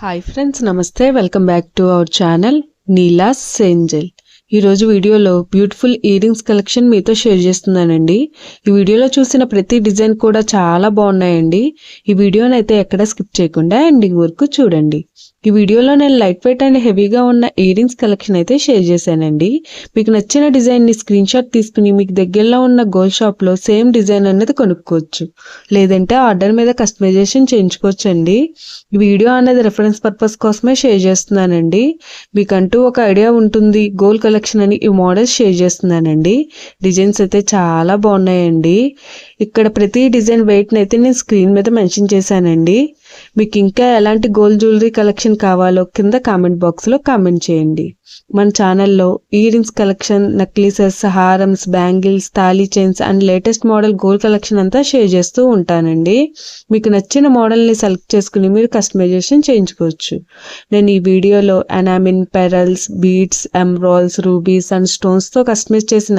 Hi friends, నమస్తే. Welcome back to our channel Neela's Angel. ఈరోజు వీడియోలో బ్యూటిఫుల్ ఇయర్ రింగ్స్ కలెక్షన్ మీతో షేర్ చేస్తున్నానండి. ఈ వీడియోలో చూసిన ప్రతి డిజైన్ కూడా చాలా బాగున్నాయండి. ఈ వీడియోని అయితే ఎక్కడ స్కిప్ చేయకుండా ఎండింగ్ వరకు చూడండి. ఈ వీడియోలో నేను లైట్ వెయిట్ అండ్ హెవీగా ఉన్న ఇయర్ రింగ్స్ కలెక్షన్ అయితే షేర్ చేశానండి. మీకు నచ్చిన డిజైన్ని స్క్రీన్ షాట్ తీసుకుని మీకు దగ్గరలో ఉన్న గోల్డ్ షాప్లో సేమ్ డిజైన్ అనేది కొనుక్కోవచ్చు, లేదంటే ఆర్డర్ మీద కస్టమైజేషన్ చేయించుకోవచ్చు అండి. ఈ వీడియో అనేది రెఫరెన్స్ పర్పస్ కోసమే షేర్ చేస్తున్నానండి. మీకంటూ ఒక ఐడియా ఉంటుంది గోల్డ్ కలెక్షన్ అని ఈ మోడల్స్ షేర్ చేస్తున్నానండి. డిజైన్స్ అయితే చాలా బాగున్నాయండి. ఇక్కడ ప్రతి డిజైన్ వెయిట్ని అయితే నేను స్క్రీన్ మీద మెన్షన్ చేశానండి. మీకు ఇంకా ఎలాంటి గోల్డ్ జ్యువెలరీ కలెక్షన్ కావాలో కింద కామెంట్ బాక్స్లో కామెంట్ చేయండి. మన ఛానల్లో ఇయర్ రింగ్స్ కలెక్షన్, నెక్లెసెస్, హారమ్స్, బ్యాంగిల్స్, తాళీ chains and latest model gold collection అంతా షేర్ చేస్తూ ఉంటానండి. మీకు నచ్చిన మోడల్ని సెలెక్ట్ చేసుకుని మీరు కస్టమైజేషన్ చేయించుకోవచ్చు. నేను ఈ వీడియోలో enamel, pearls, beads, emeralds, rubies and స్టోన్స్తో కస్టమైజ్ చేసిన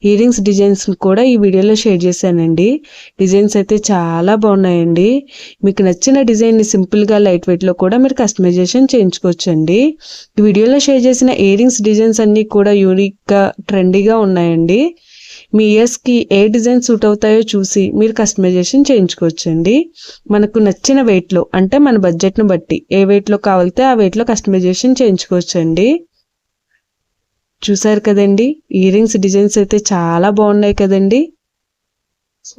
ఇయర్ రింగ్స్ డిజైన్స్ కూడా ఈ వీడియోలో షేర్ చేశానండి. డిజైన్స్ అయితే చాలా బాగున్నాయండి. మీకు నచ్చిన డిజైన్ని సింపుల్గా లైట్ వెయిట్లో కూడా మీరు కస్టమైజేషన్ చేయించుకోవచ్చండి. ఈ వీడియోలో షేర్ చేసిన ఇయర్ రింగ్స్ డిజైన్స్ అన్నీ కూడా యూనిక్గా, ట్రెండీగా ఉన్నాయండి. మీ ఇయర్స్కి ఏ డిజైన్ సూట్ అవుతాయో చూసి మీరు కస్టమైజేషన్ చేయించుకోవచ్చండి. మనకు నచ్చిన వెయిట్లో, అంటే మన బడ్జెట్ను బట్టి ఏ వెయిట్లో కావాలితే ఆ వెయిట్లో కస్టమైజేషన్ చేయించుకోవచ్చండి. చూసారు కదండి, ఇయర్ రింగ్స్ డిజైన్స్ అయితే చాలా బాగున్నాయి కదండి.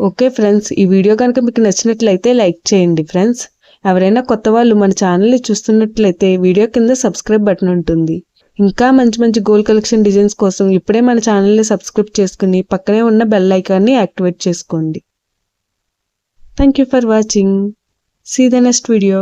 ఓకే ఫ్రెండ్స్, ఈ వీడియో కనుక మీకు నచ్చినట్లయితే లైక్ చేయండి ఫ్రెండ్స్. ఎవరైనా కొత్త వాళ్ళు మన ఛానల్ని చూస్తున్నట్లయితే వీడియో కింద సబ్స్క్రైబ్ బటన్ ఉంటుంది. ఇంకా మంచి మంచి గోల్డ్ కలెక్షన్ డిజైన్స్ కోసం ఇప్పుడే మన ఛానల్ని సబ్స్క్రైబ్ చేసుకుని పక్కనే ఉన్న బెల్ ఐకాన్ని యాక్టివేట్ చేసుకోండి. Thank you for watching. See the next video.